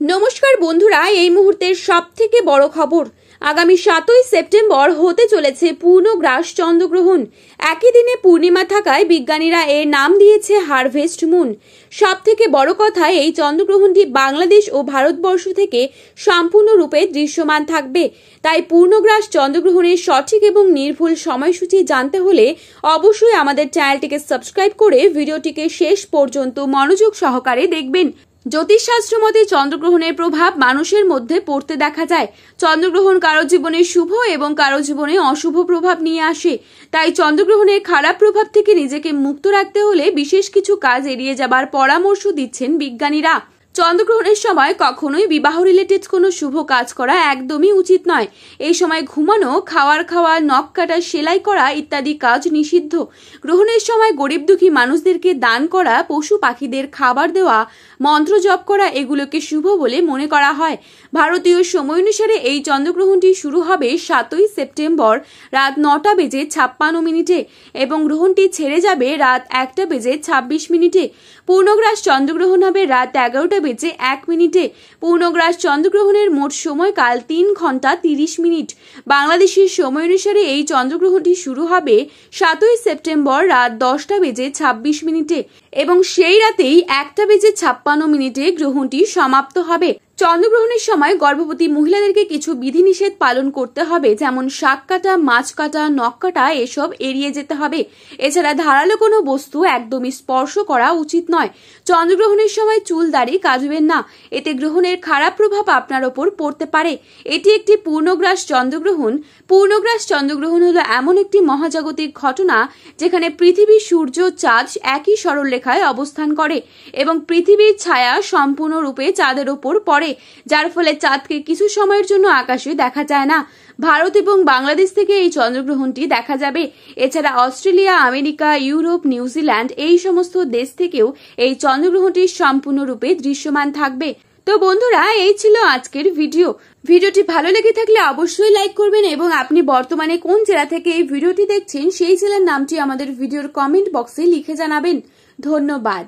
নমস্কার বন্ধুরা, এই মুহূর্তের সবথেকে বড় খবর। আগামী 7ই সেপ্টেম্বর হতে চলেছে পূর্ণগ্রাস চন্দ্রগ্রহণ। একই দিনে পূর্ণিমা থাকায় বিজ্ঞানীরা এর নাম দিয়েছে হারভেস্ট মুন। সবথেকে বড় কথা, এই চন্দ্রগ্রহণটি বাংলাদেশ ও ভারতবর্ষ থেকে সম্পূর্ণরূপে দৃশ্যমান থাকবে। তাই পূর্ণগ্রাস চন্দ্রগ্রহণের সঠিক এবং নির্ভুল সময়সূচি জানতে হলে অবশ্যই আমাদের চ্যানেলটিকে সাবস্ক্রাইব করে ভিডিওটিকে শেষ পর্যন্ত মনোযোগ সহকারে দেখবেন। জ্যোতিষশাস্ত্র মতে চন্দ্রগ্রহণের প্রভাব মানুষের মধ্যে পড়তে দেখা যায়। চন্দ্রগ্রহণ কারো জীবনে শুভ এবং কারো জীবনে অশুভ প্রভাব নিয়ে আসে। তাই চন্দ্রগ্রহণের খারাপ প্রভাব থেকে নিজেকে মুক্ত রাখতে হলে বিশেষ কিছু কাজ এড়িয়ে যাবার পরামর্শ দিচ্ছেন বিজ্ঞানীরা। চন্দ্রগ্রহণের সময় কখনোই বিবাহ রিলেটেড কোনো শুভ কাজ করা একদমই উচিত নয়। এই সময় ঘুমানো, খাওয়া, নখ কাটা, সেলাই করা ইত্যাদি কাজ নিষিদ্ধ। গ্রহণের সময় গরিব দুঃখী মানুষদেরকে দান করা, পশু পাখিদের খাবার দেওয়া, মন্ত্র জপ করা এগুলোকে শুভ বলে মনে করা হয়। ভারতীয় সময় অনুসারে এই চন্দ্রগ্রহণটি শুরু হবে 7ই সেপ্টেম্বর রাত 9:56 এবং গ্রহণটি ছেড়ে যাবে রাত 1:26। পূর্ণগ্রাস চন্দ্রগ্রহণ হবে রাত 11:01। পূর্ণগ্রাস চন্দ্রগ্রহণের মোট সময়কাল 3 ঘন্টা 30 মিনিট। বাংলাদেশের সময় অনুসারে এই চন্দ্রগ্রহণটি শুরু হবে 7ই সেপ্টেম্বর রাত 10:26 এবং সেই রাতেই 1:56 গ্রহণটি সমাপ্ত হবে। চন্দ্রগ্রহণের সময় গর্ভবতী মহিলাদেরকে কিছু বিধিনিষেধ পালন করতে হবে, যেমন শাক কাটা, মাছ কাটা, নখ কাটা এসব এড়িয়ে যেতে হবে। এছাড়া ধারালো কোনো বস্তু একদমই স্পর্শ করা উচিত নয়। চন্দ্রগ্রহণের সময় চুল দাড়ি কাটবেন না, এতে গ্রহণের খারাপ প্রভাব আপনার ওপর পড়তে পারে। এটি একটি পূর্ণগ্রাস চন্দ্রগ্রহণ। পূর্ণগ্রাস চন্দ্রগ্রহণ হলো এমন একটি মহাজাগতিক ঘটনা যেখানে পৃথিবী, সূর্য, চাঁদ একই সরলরেখায় অবস্থান করে এবং পৃথিবীর ছায়া সম্পূর্ণরূপে চাঁদের ওপর পড়ে, যার ফলে চাঁদকে কিছু সময়ের জন্য আকাশে দেখা যায় না। ভারত এবং বাংলাদেশ থেকে এই চন্দ্রগ্রহণটি দেখা যাবে। এছাড়া অস্ট্রেলিয়া, আমেরিকা, ইউরোপ, নিউজিল্যান্ড এই সমস্ত দেশ থেকেও এই চন্দ্রগ্রহণটি সম্পূর্ণরূপে দৃশ্যমান থাকবে। তো বন্ধুরা, এই ছিল আজকের ভিডিওটি ভালো লেগে থাকলে অবশ্যই লাইক করবেন এবং আপনি বর্তমানে কোন জেলা থেকে এই ভিডিওটি দেখছেন সেই জেলার নামটি আমাদের ভিডিওর কমেন্ট বক্সে লিখে জানাবেন। ধন্যবাদ।